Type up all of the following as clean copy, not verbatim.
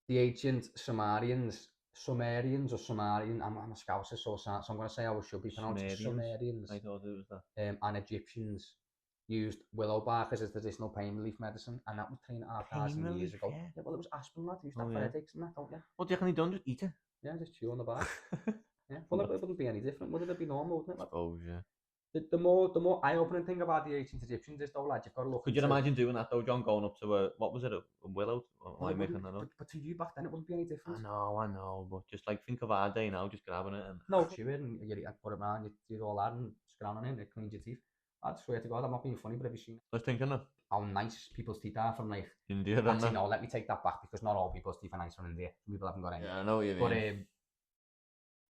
the ancient Summarian, I'm a Scouse, so I'm going to say how it should be pronounced. Summarians. I thought it was that. And Egyptians used willow bark as a traditional pain relief medicine, and that was 3,500 years ago. Yeah, well, it was aspirin, lad. Used that for headaches and that, don't you? What do you reckon he done? Just eat it? Yeah, just chew on the bark. Yeah, well, it wouldn't be any different. Would it be normal, wouldn't it? I suppose, yeah. The more eye-opening thing about the ancient Egyptians is, though, lad, you've got to look. Could you imagine doing that though, John? Going up to a willow? Or am I making that up? But to you back then, it wouldn't be any different. I know, but just like think of our day now, just grabbing it and chew it and you put it around, you do all that and scrounge on it, and it cleans your teeth. I swear to God, I'm not being funny, but have you seen I was thinking of how nice people's teeth are from like India? Actually, no, let me take that back, because not all people's teeth are nice from India. Some people haven't got any. Yeah, I know what you mean. But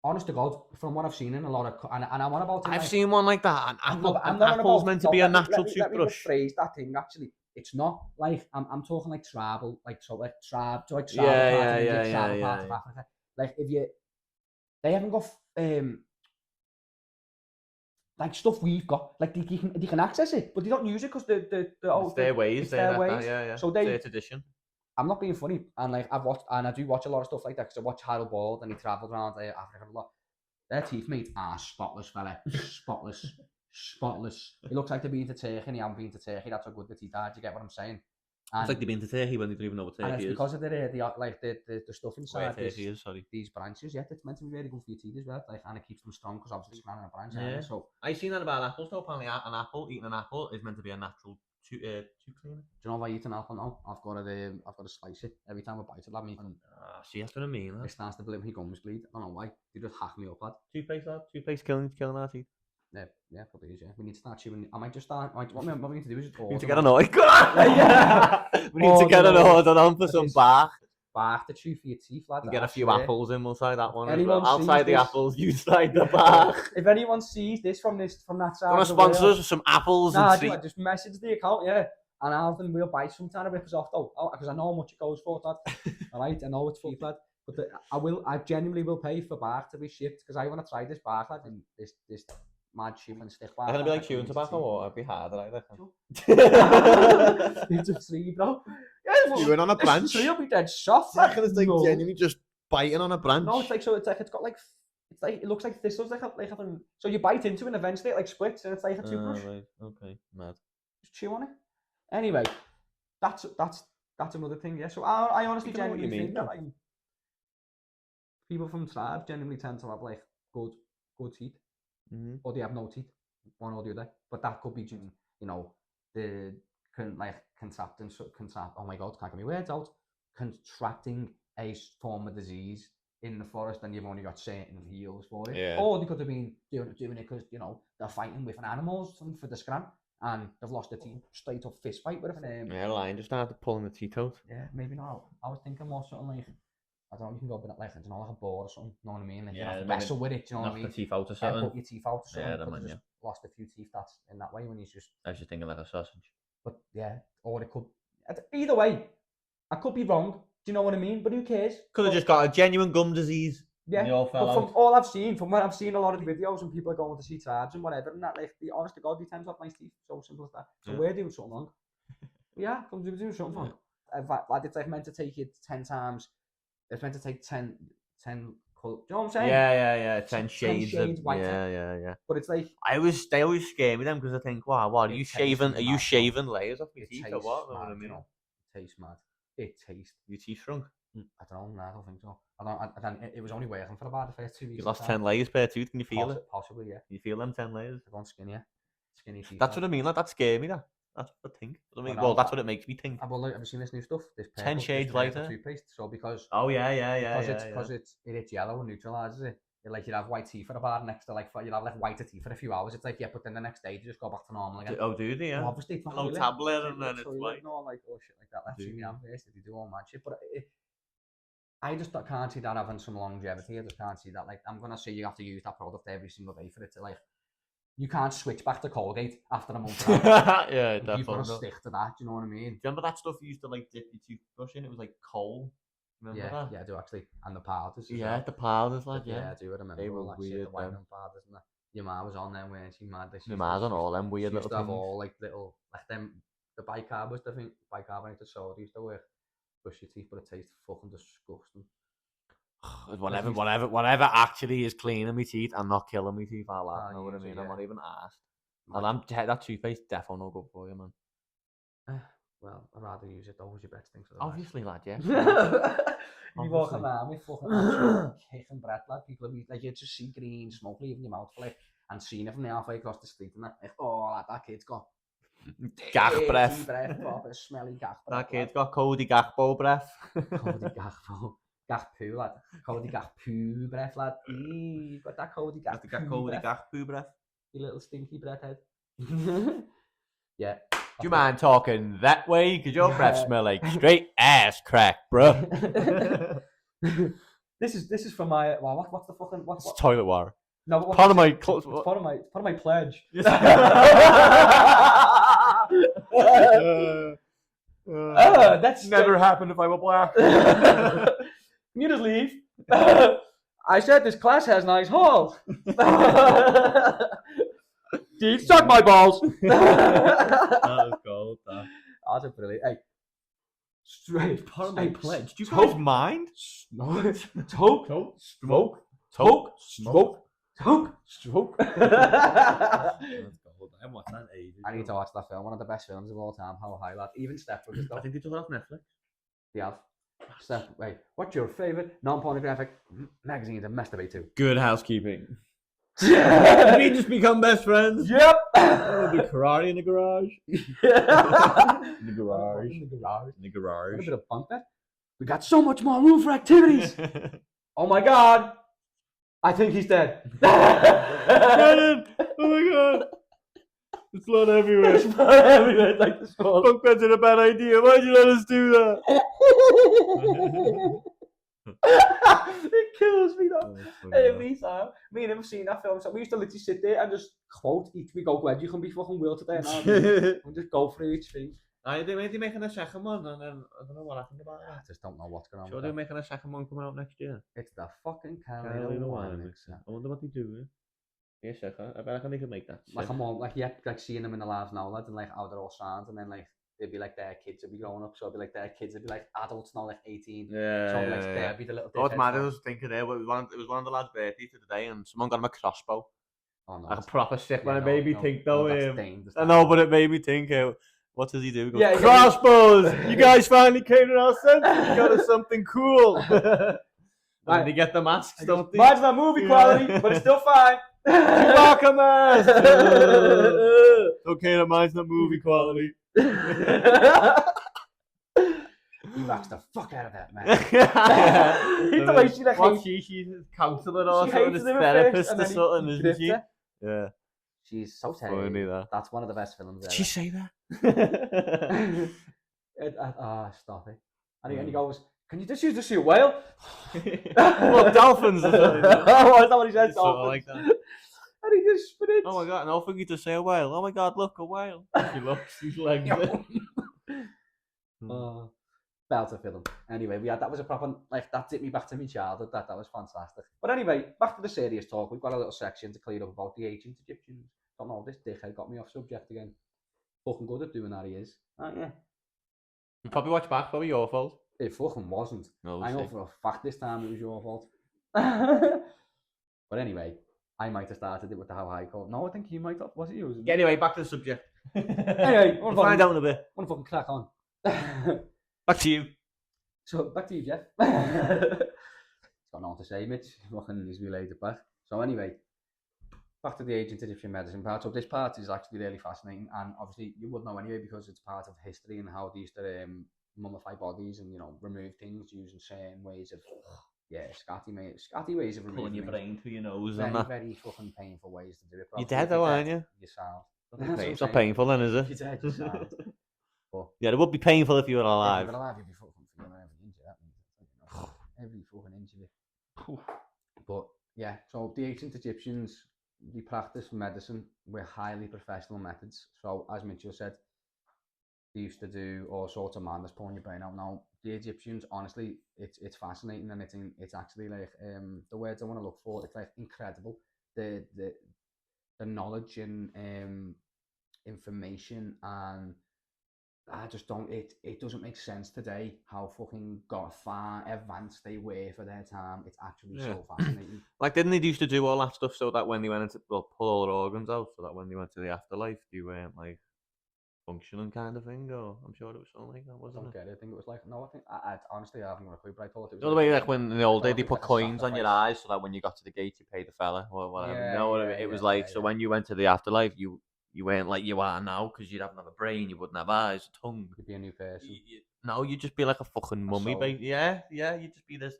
honest to God, from what I've seen in a lot of, and I'm on about. I've seen one like that. An apple's meant to be a natural toothbrush. Let me rephrase that thing. Actually, it's not like I'm talking like tribal, like so like tribe, so like tribal part of India, tribal part of Africa. Like they haven't got like stuff we've got. Like they can access it, but they don't use it because it's their ways. It's their ways. Yeah. So it's their tradition. I'm not being funny, and like I've watched, and I do watch a lot of stuff like that because I watch Harold Bald and he travels around Africa a lot. Their teeth, mate, are spotless, fella. Spotless. It looks like they've been to Turkey and they haven't been to Turkey. That's how good the teeth are. Do you get what I'm saying? And it's like they've been to Turkey when they don't even know what Turkey is. And it's because of the stuff inside these branches. Yeah, it's meant to be very good for your teeth as well. Like, and it keeps them strong because obviously it's a branch. Yeah. So I seen that about apples though. Apparently, eating an apple is meant to be a natural tooth cleaner. Do you know if I eat an apple now? I've got to slice it every time I bite it. That means see, that's what I mean. It starts to believe my gums bleed. I don't know why. They just hack me up, lad. Toothpaste killing our teeth. Yeah, probably is. Yeah, we need to start chewing. I might just start. What we need to do is just we need to get an oil. We need to get an order on for some bark. Bark to chew for your teeth, lad. And get a few apples in. We'll try that one. I'll try the apples. You try the bark. If anyone sees this from that side, want to sponsor us with some apples and treats? Just message the account, yeah. And Alvin will buy some time to rip us off though, because I know how much it goes for, lad. All right, I know it's cheap, lad. But I genuinely will pay for bark to be shipped because I want to try this bark, lad, and this mad chewing stick bark. I'm gonna be like chewing tobacco, or I'd be harder, I reckon. It's a tree, bro. Yeah, chewing on a branch. Tree will be dead soft. I reckon it's like genuinely just biting on a branch. No, it's got like it looks like thistles, so you bite into it and eventually it like splits and it's like a toothbrush. Right. Okay, mad. Just chew on it. Anyway, that's another thing. Yeah. So I honestly genuinely think that like people from tribes generally tend to have like good teeth, or they have no teeth, one or the other. But that could be due, the contracting. Oh my God, can't get my words out. Contracting a form of disease in the forest, and you've only got certain heals for it. Yeah. Or they could have been doing it because they're fighting with animals for the scram. And they've lost the teeth, straight up fist fight with it. Yeah, lion just started pulling the teeth out. Yeah, maybe not. I was thinking more something like, I don't know, you can go a bit like a boar or something, you know what I mean? Like, you have to wrestle with it, you know what I mean? Knock the teeth out or something. Put your teeth out or something. Yeah, just lost a few teeth, that's in that way when he's just... I was just thinking like a sausage. But yeah, or it could... Either way, I could be wrong, do you know what I mean? But who cares? Could have just got a genuine gum disease. Yeah, but from all I've seen, from when I've seen a lot of the videos and people are going to see tribes and whatever, and that, like, the honest to God, they tend to have nice teeth. So simple as that. So we're doing something wrong. Yeah, we're doing something wrong. Like, it's like meant to take it 10 times. It's meant to take 10 do you know what I'm saying? Yeah. 10 shades of white. Yeah. But it's like they always scare me them because I think, wow, what are you shaving? Are you shaving layers off your teeth or what? Mad, it tastes mad. It tastes. Your teeth shrunk. I don't know. I don't think so. It was only working for about the first 2 weeks. You lost 10 layers per tooth. Can you feel it? Possibly, yeah. You feel them 10 layers? They're gone skinnier. Skinny teeth. That's what I mean. Like, that scares me. That's what I think. Well, that's what it makes me think. Have you seen this new stuff? This 10 shades lighter toothpaste. So because because it's yellow and neutralizes it. Like you'd have white teeth for about next to you'd have like whiter teeth for a few hours. It's like but then the next day you just go back to normal again. Oh, do they? Yeah. Well, obviously, it's not no tablet and then it's white. No, like shit like that. That's me out first if you do all mad shit. But I just can't see that having some longevity. I just can't see that. Like I'm gonna say you have to use that product every single day for it to like. You can't switch back to Colgate after a month. Yeah, definitely. You've got to stick to that. Do you know what I mean? Do you remember that stuff you used to like dip your toothbrush in? It was like coal. Remember that? Yeah, I do actually. And the powders. Yeah, the powders, lad. Yeah, I do remember. They were all that weird. Shit, the whitening powders and that. Your ma was on them, weren't she? Mad. Your ma's on all them weird little things. Have all like little, like them, the bicarbonate, I think, bicarbonate of soda used to work brush your teeth, but it tastes fucking disgusting. Whatever actually is cleaning my teeth and not killing my teeth, I like. Know what I mean? I'm not even asked. And that toothpaste definitely no good for you, man. Well, I'd rather use it. Always your best thing for the Obviously, lad, yeah. You walk around with fucking absolute kicking breath, lad. People be like, you just see green smoke leaving your mouth, like, and seeing it from the halfway across the street, and like, oh, lad, that kid's got Gach breath. Proper smelly gach breath. That kid's got Cody Gachbo breath. Cody Gachbo. Gach poo, lad. Cody Gach poo breath, lad. You've got that Cody Gach poo breath. Gach poo breath. You little stinky breath head. Yeah. Do you mind talking that way? Because your breath smell like straight ass crack, bro. This is for my. Well, what's the fucking what's It's toilet water. No, part of my part of my pledge. That's never happened if I'm a black. Can you just leave? I said this class has nice halls. Dude, suck my balls. That was gold. That's a brilliant. Hey, straight part of my pledge. Do you guys mind? Toke. Smoke. Toke. Smoke. Toke. Smoke. That's gold. I haven't watched that in ages. I need to watch that film. One of the best films of all time. How high, lad. Even Step Brothers. I think they took it off Netflix. They have. Step. Wait. What's your favorite non-pornographic magazine to masturbate to? Good Housekeeping. Did we just become best friends? Yep. The karate in the garage. In the garage. In the garage. In the garage. A bit of bunk bed. We got so much more room for activities. Oh my god. I think he's dead. Brennan! Oh my god. It's blood everywhere. It's blood everywhere. It's like the skull. Bunk beds are a bad idea. Why'd you let us do that? It kills me though. Every time. Me and him have seen that film. So we used to literally sit there and just quote each week. Go, Gwen, you can be fucking Will today. And just go through each thing. They're making a second one, and then I don't know what happened about that. I just don't know what's going on. Sure, they're making a second one coming out next year. It's the fucking Carolina wine mixer. I wonder what they do. Yeah, second. I reckon they could make that. Like I'm on, like seeing them in the lives now, lads, and like how they're all signed, and then like they'd be like their kids would be growing up, so it'd be like their kids would be like adults now, like 18. Yeah. So like they'd be the little. What's mad? I was thinking there. It was one of the lads' birthdays today, and someone got him a crossbow. Oh no. Like a proper sick one. It made me think though. I know, but it made me think. What does he do? He goes, yeah, crossbows! You guys finally came to our senses. You got us something cool. And they get the masks, don't they? Mine's not movie quality, but it's still fine. Chewbacca mask! Okay, that mine's not movie quality. He rocks the fuck out of that, man. The way she like she's a counsellor or she something, hates a him at therapist first, or something, isn't she? her. Yeah. She's so Funny terrible. that. That's one of the best films Did ever. she say that? Stop it. And he goes, can you just use the sea whale? Well, dolphins or something. Oh, is that what he said? Sort of like that. And he just spinach. Oh my god, no, I think you to say a whale. Oh my god, look, a whale. She looks, his legs. Belter film. Anyway, that was a proper, like, that took me back to my childhood. That was fantastic. But anyway, back to the serious talk. We've got a little section to clear up about the ancient Egyptians. Don't know, this dickhead got me off subject again. Fucking good at doing that, he is. Yeah. You probably watch back, probably your fault. It fucking wasn't. No, I know for a fact this time it was your fault. But anyway, I might have started it with the how high call. No, I think you might have. Was it you? Anyway, back to the subject. Anyway, we'll find out in a bit. I want to fucking crack on. Back to you. So, back to you, Jeff. It's got nothing to say, Mitch. Fucking he's related back. So anyway, back to the ancient Egyptian medicine part. So this part is actually really fascinating, and obviously you would know anyway because it's part of history and how they used to mummify bodies and, you know, remove things using certain ways of, scatty ways of removing pulling your brain through your nose very, and that. Very fucking painful ways to do it. You're dead though, aren't you? You sound. It's not painful then, is it? You're dead, you sound. But yeah, it would be painful if you were alive. If you were alive, you'd be fucking feeling every inch of that. You know, every fucking inch of it. But yeah, so the ancient Egyptians, they practiced medicine with highly professional methods. So as Mitchell said, they used to do all sorts of madness, pulling your brain out. Now the Egyptians, honestly, it's fascinating, and it's actually like the words I want to look for. It's like incredible the knowledge and information and I just don't. It doesn't make sense today how fucking got far advanced they were for their time. It's actually so fascinating. Like, didn't they used to do all that stuff so that when they went into, well, pull all their organs out so that when they went to the afterlife, they weren't like functioning kind of thing? Or I'm sure it was something like that, I wasn't don't it? get it. I think it was like no. I think I honestly I haven't got a clue, but I thought it was The other like way, like when in the I old day thought they it was put like a coins on your sacrifice. eyes so that when you got to the gate you paid the fella or whatever. You Yeah, know what I mean? yeah, It was yeah, like yeah, so yeah. when you went to the afterlife, you weren't like you are now because you'd have a brain, you wouldn't have eyes, a tongue. You'd be a new person. No, you'd just be like a fucking A mummy, soul. baby. Yeah, yeah, you'd just be this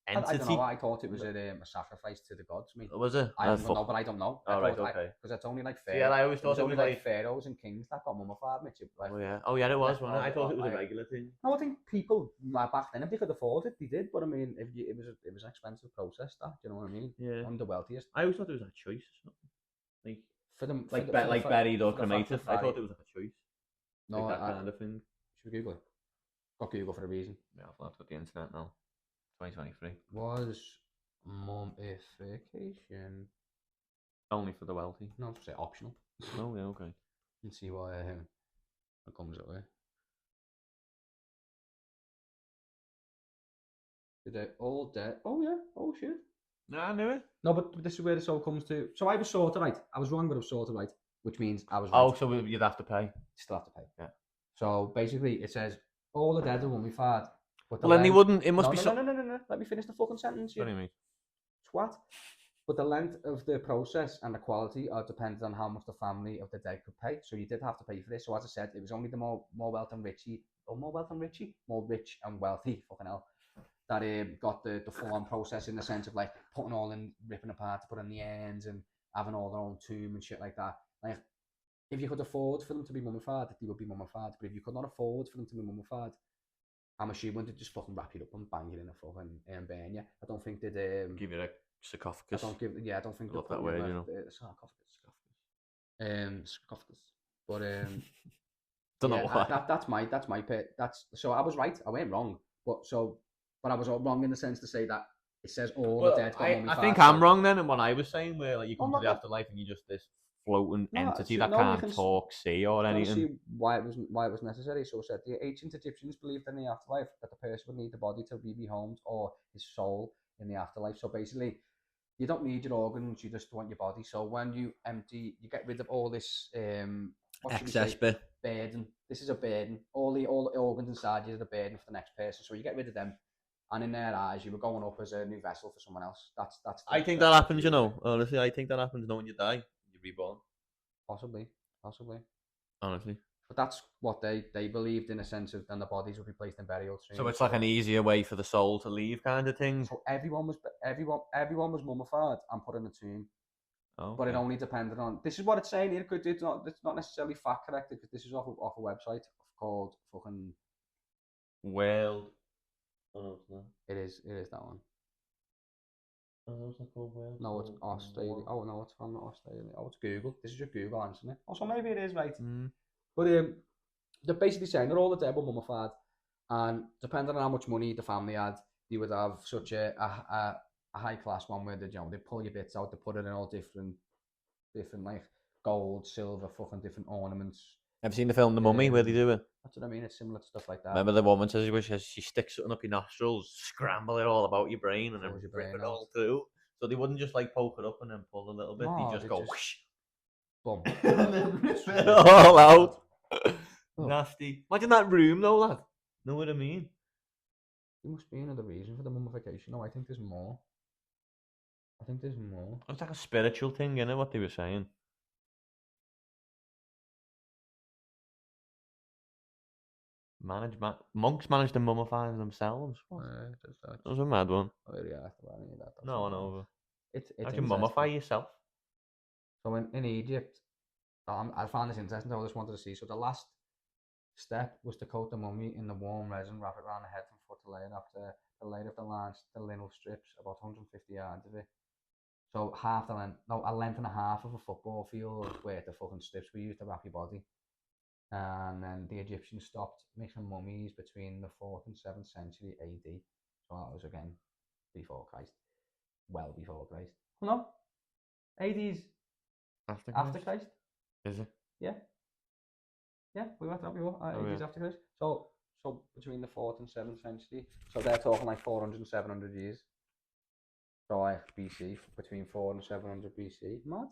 I don't know. entity. I thought it was a sacrifice to the gods. Me, Was it? I haven't got no, but I don't know. I All right, thought okay. because it's only like So yeah, I always It was thought it only was like like. pharaohs and kings that got mummified, Mitch. Like, Oh yeah, it was, left wasn't it? all I the, thought it was a like, regular thing. no, I think people like, back then, if they could afford it, they did. But I mean, if you, it was an expensive process. That, do you know what I mean? Yeah. Only the wealthiest. I always thought it was a choice or something. Like For them, like buried or for the fact cremated. that I thought it was like a choice. no, Like that kind of thing. should we Google it? Got Google for a reason. Yeah, I've got the internet now. 2023. Was mummification Only for the wealthy. no, I'll say optional. Oh yeah, okay. Let's see what it comes up with. Did they all dead? Oh yeah. Oh shit. No, I knew it. No, but this is where this all comes to. So I was sorted right. I was wrong, but I was sorted right, which means I was right. Oh, so you'd have to pay. Still have to pay. Yeah. So basically, it says all the dead are mummified. But Well, then they wouldn't. It must be. No. Let me finish the fucking sentence. What do you mean? Twat. But the length of the process and the quality are dependent on how much the family of the dead could pay. So you did have to pay for this. So as I said, it was only the more rich and wealthy, fucking hell, that got the full on process in the sense of like putting all in, ripping apart to put in the ends and having all their own tomb and shit like that. Like, if you could afford for them to be mummified, they would be mummified. But if you could not afford for them to be mummified, I'm assuming they'd just fucking wrap you up and bang it in a fucking burn you. I don't think they'd Give you a sarcophagus. I don't think I love that word, you know. Sarcophagus. Sarcophagus. But Don't know why. that's so I was right. I went wrong, but I was wrong in the sense to say that it says all Well, the dead got mummified. I think I'm wrong then in what I was saying, where like you come to the afterlife and you're just this floating entity that can't talk, see, or anything. See why it was necessary. So it said the ancient Egyptians believed in the afterlife that the person would need the body to be rehomed or his soul in the afterlife. So basically, you don't need your organs; you just want your body. So when you empty, you get rid of all this excess bit burden. This is a burden. All the organs inside you are a burden for the next person. So you get rid of them, and in their eyes, you were going up as a new vessel for someone else. I think that happens. You know, honestly, I think that happens. When you die, you're reborn. Possibly. Honestly. But that's what they believed in a sense of, then the bodies would be placed in burial tombs. So it's like an easier way for the soul to leave, kind of thing. So everyone was mummified and put in a tomb. Oh, but it only depended on. This is what it's saying here. It's not necessarily fact corrected because this is off a website called fucking World. Oh no, it's not. It is that one. Oh, it's not called World. No, it's Australia. Oh no, it's from Australia. Oh, it's Google. This is your Google answering it. Also, maybe it is right. But they're basically saying that all the dead were mummified, and depending on how much money the family had, they would have such a high class one where they pull your bits out, they put it in all different like gold, silver, fucking different ornaments. Ever seen the film The Mummy where they do it? That's what I mean. It's similar to stuff like that. Remember the woman says she sticks something up your nostrils, scramble it all about your brain, and then rip it all through. So they wouldn't just like poke it up and then pull a little bit. They just go whoosh, boom, and then rip it all out. Nasty. Imagine that room though, lad. Know what I mean? There must be another reason for the mummification. No, I think there's more. It's like a spiritual thing, isn't it? What they were saying. Monks managed to mummify themselves. That was a mad one. No, I know. How do you mummify yourself? So in Egypt, I found this interesting. So I just wanted to see. So the last step was to coat the mummy in the warm resin, wrap it around the head from foot to leg. After the laid of the linen strips, about 150 yards of it. So a length and a half of a football field worth of fucking strips we used to wrap your body. And then the Egyptians stopped making mummies between the 4th and 7th century AD. So that was again before Christ. Well before Christ. No. AD's after Christ. Is it? Yeah. Yeah, we went that before. Oh, Ages yeah. after Christ. So between the 4th and 7th century. So they're talking like 400 and 700 years. So like BC, between 4 and 700 BC. Mad.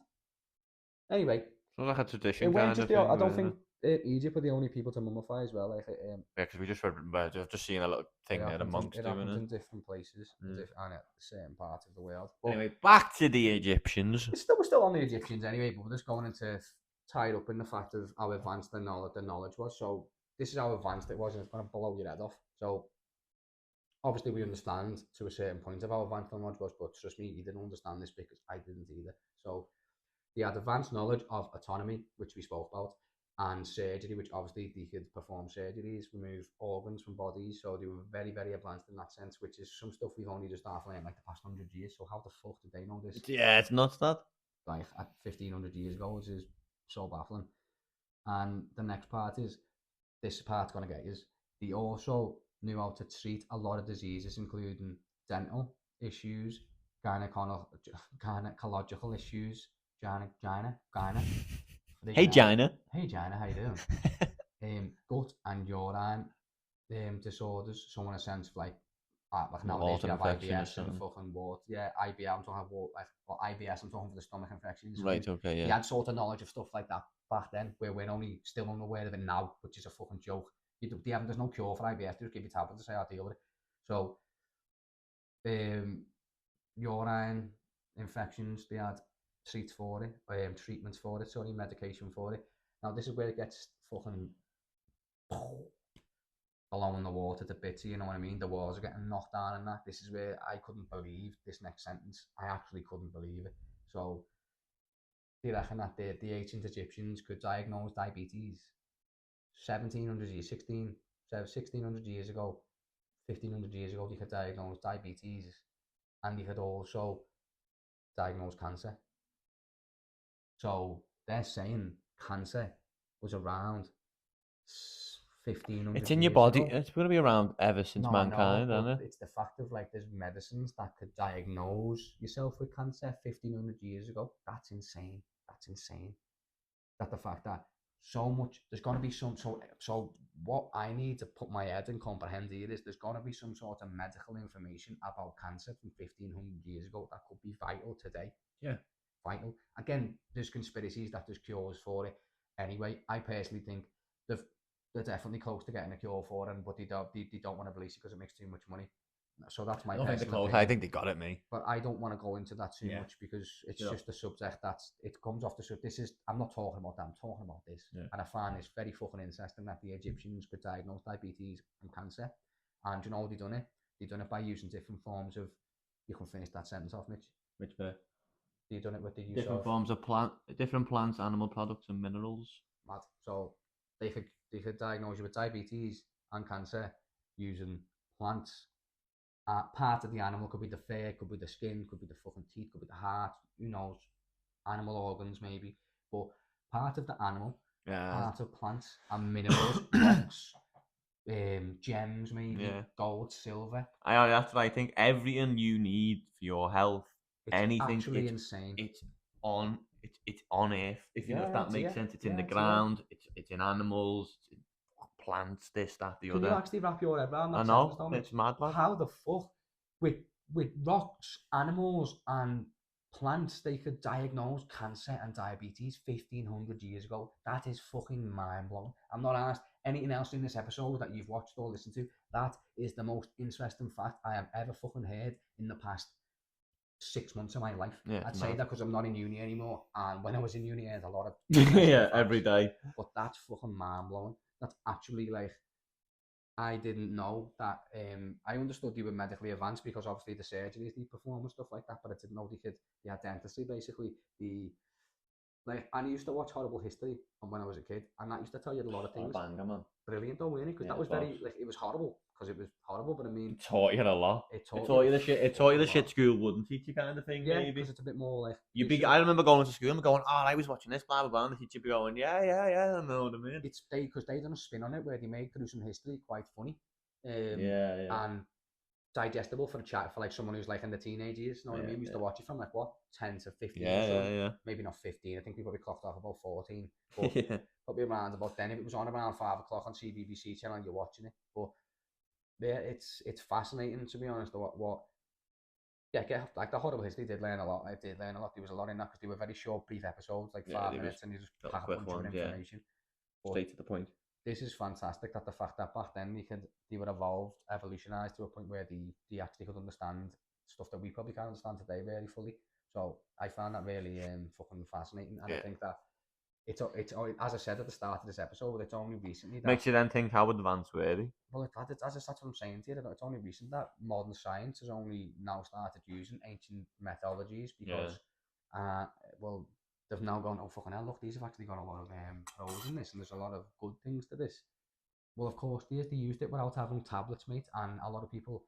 Anyway, Sounds like a it tradition weren't kind just of thing. I don't Really. think Egypt were the only people to mummify as well. Like Yeah, because we just read, I've just seen a little thing there, the monks it doing happens it. in different places and at certain parts of the world. But Anyway, back to the Egyptians. we're still on the Egyptians anyway, but we're just going into tied up in the fact of how advanced the knowledge was. So this is how advanced it was, and it's going to blow your head off. So obviously we understand to a certain point of how advanced the knowledge was, but trust me, you didn't understand this because I didn't either. So they had advanced knowledge of autonomy, which we spoke about, and surgery, which obviously they could perform surgeries, remove organs from bodies. So they were very, very advanced in that sense, which is some stuff we've only just started learning like the past 100 years. So how the fuck did they know this? Yeah, it's nuts that. Like at 1500 years ago, which is so baffling. And the next part is this part's going to get is they also knew how to treat a lot of diseases, including dental issues, gynecological issues, gyna. Hey, Gina. Hey, Gina, how you doing? Gut and urine disorders. So in a sense, like nowadays we have IBS and fucking water. Yeah, IBS. I'm talking about IBS. I'm talking for the stomach infections. Right. Okay. Yeah. He had sort of knowledge of stuff like that back then, where we're only still unaware of it now, which is a fucking joke. There's no cure for IBS. They just give you tablets to say how to deal with it. So, urine infections, they had treatments for it, sorry, medication for it. Now this is where it gets fucking blowing the water to bits, you know what I mean? The walls are getting knocked down and that. This is where I couldn't believe this next sentence. I actually couldn't believe it. So they reckon that the ancient Egyptians could diagnose diabetes 1700 years, 1600 years ago, 1500 years ago, they could diagnose diabetes and they could also diagnose cancer. So they're saying cancer was around 1500 It's in your body. ago. It's going to be around ever since mankind, isn't it? It's the fact of like there's medicines that could diagnose yourself with cancer 1500 years ago. That's insane. That's insane. That the fact that so much there's going to be some so what I need to put my head and comprehend here is there's going to be some sort of medical information about cancer from 1500 years ago that could be vital today. Yeah, vital. Again, there's conspiracies that there's cures for it. Anyway, I personally think they're definitely close to getting a cure for it, but they don't want to release it because it makes too much money. So that's my personal opinion. I think they got it, me. But I don't want to go into that too much because it's just a subject it comes off the subject. I'm not talking about that. I'm talking about this, and I find this very fucking interesting that the Egyptians could diagnose diabetes and cancer, and you know they done it. They done it by using different forms of. You can finish that sentence off, Mitch. Which bit? They done it with the use different forms of different plants, animal products, and minerals. Mad. So they could diagnose you with diabetes and cancer using plants. Part of the animal could be the fur, could be the skin, could be the fucking teeth, could be the heart, who knows, animal organs maybe, but part of the animal, part of plants and minerals, rocks, gems maybe, gold, silver. That's what I think. Everything you need for your health, it's actually insane. It's on Earth. If you know if that makes sense, it's in the ground. It's in animals. It's in plants, this, that, the other. Can you actually wrap your head around that? I know, it's mad, man. How the fuck, with rocks, animals, and plants, they could diagnose cancer and diabetes 1500 years ago? That is fucking mind blowing. I'm not asked anything else in this episode that you've watched or listened to. That is the most interesting fact I have ever fucking heard in the past 6 months of my life. I'd say that because I'm not in uni anymore, and when I was in uni I had a lot of every day. But that's fucking mind blowing. That's actually like, I didn't know that. I understood they were medically advanced because obviously the surgeries they perform and stuff like that, but I didn't know they had dentistry basically. I used to watch Horrible History when I was a kid, and that used to tell you a lot of things. Banger, man. Brilliant though, really, because that was very it was horrible because it was horrible, but I mean, it taught you a lot. It taught you the shit. It taught you the shit school wouldn't teach you, kind of thing. Yeah, maybe because it's a bit more like I remember going to school and going, "Oh, I was watching this, blah blah blah," and the teacher be going, "Yeah, I know what I mean." It's because they done a spin on it where they made gruesome history quite funny. And digestible for a chat for like someone who's like in the teenage years. You know what I mean? We used to watch it from like what 10 to 15 or so. Yeah. Maybe not 15. I think we probably clocked off about 14. But Yeah. probably around about then. If it was on around 5 o'clock on CBBC channel, you're watching it. But yeah, it's fascinating to be honest. What like the horrible history did learn a lot. I did learn a lot. There was a lot in that because they were very short, brief episodes, like Yeah, 5 minutes, and you just little pack a quick bunch of ones, yeah. information. But Straight to the point. this is fantastic that the fact that back then they were evolutionized to a point where they actually could understand stuff that we probably can't understand today very fully. So I found that really fucking fascinating, and I think that it's as I said at the start of this episode, it's only recently that Makes you then think how advanced were they? well, that's what I'm saying to you. It's only recent that modern science has only now started using ancient methodologies because, well, they've now gone, oh fucking hell, look, these have actually got a lot of pros in this, and there's a lot of good things to this. Well, of course, they used it without having tablets, mate, and a lot of people,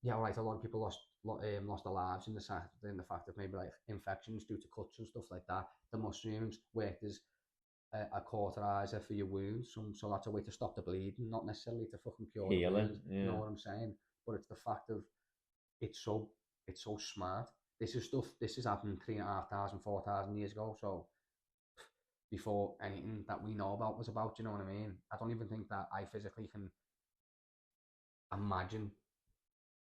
yeah, right, a lot of people lost their lives in the fact of maybe like infections due to cuts and stuff like that. The mushrooms worked as a cauterizer for your wounds, so that's a way to stop the bleeding, not necessarily to fucking cure the wounds. You know what I'm saying? But it's the fact of it's so smart. This is stuff. This is happening 3,500, 4,000 years ago. So before anything that we know about was about, you know what I mean? I don't even think that I physically can imagine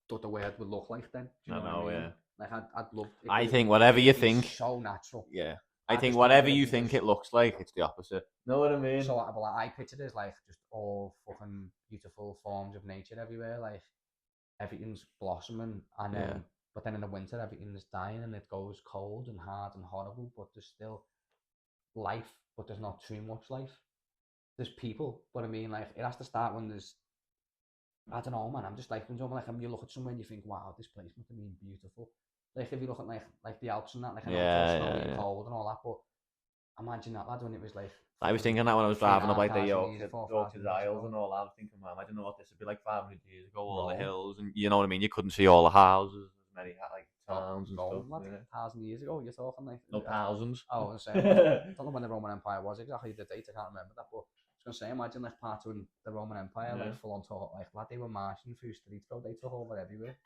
what the world would look like then. Do you know what I mean? Yeah. Like I'd love. I think whatever you think, so natural. Yeah. I think whatever you think it looks like, it's the opposite. Know what I mean? So I picture it as like just all fucking beautiful forms of nature everywhere. Like everything's blossoming, and then but then in the winter everything's dying and it goes cold and hard and horrible. But there's still life, but there's not too much life. There's people, but I mean, like it has to start when there's. I don't know, man. I'm just like when you look at somewhere and you think, wow, this place must have been beautiful. Like if you look at like the Alps and that, like I know it's all snowy and cold and all that, but imagine that lad when it was like. I was thinking that when I was driving up like the 3,500 Yorkshire Isles and all that. I was thinking, man, I don't know what this would be like 500 years ago. All the Rome. hills and you know what I mean. You couldn't see all the houses, as many like towns and Rome, stuff. Like 1,000 years ago, you're talking like No, thousands. I was saying, I don't know when the Roman Empire was exactly the date. I can't remember that, but I was gonna say, imagine like part of the Roman Empire, like full on talk, like lad, they were marching through streets, bro. They took over everywhere.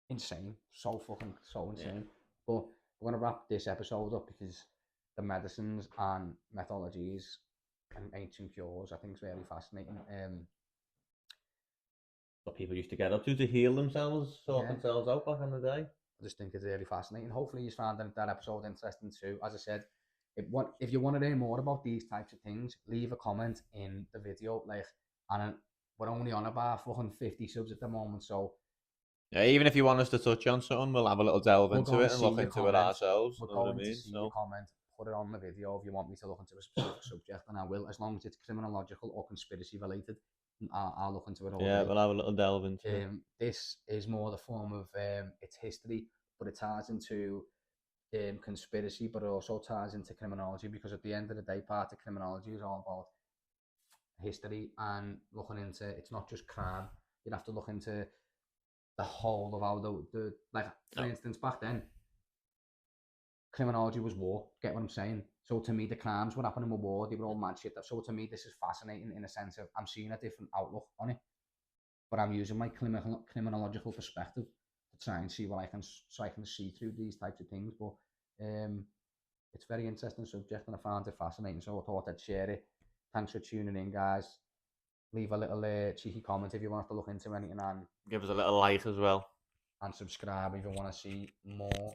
Insane, so insane. But we're gonna wrap this episode up because the medicines and methodologies and ancient cures, I think, is really fascinating. What people used to get up to heal themselves, sort themselves out back in the day. I just think it's really fascinating. Hopefully you found that episode interesting too. As I said, if you want to learn more about these types of things, leave a comment in the video. Like, and we're only on about fucking 50 subs at the moment, so yeah, even if you want us to touch on something, we'll have a little delve into it and look into it ourselves. We're going to see your comment. Put it on the video if you want me to look into a specific subject, and I will, as long as it's criminological or conspiracy related. I'll look into it all. Yeah, we'll have a little delve into it. This is more the form of its history, but it ties into conspiracy, but it also ties into criminology, because at the end of the day, part of criminology is all about history and looking into. It's not just crime. You'd have to look into the whole of how the like, for instance, back then, criminology was war. Get what I'm saying? So to me, the crimes were happening with war. They were all mad shit. So to me, this is fascinating in a sense of I'm seeing a different outlook on it, but I'm using my criminological perspective to try and see what I can see through these types of things. But it's a very interesting subject, and I found it fascinating. So I thought I'd share it. Thanks for tuning in, guys. Leave a little cheeky comment if you want us to look into anything, and give us a little like as well. And subscribe if you want to see more.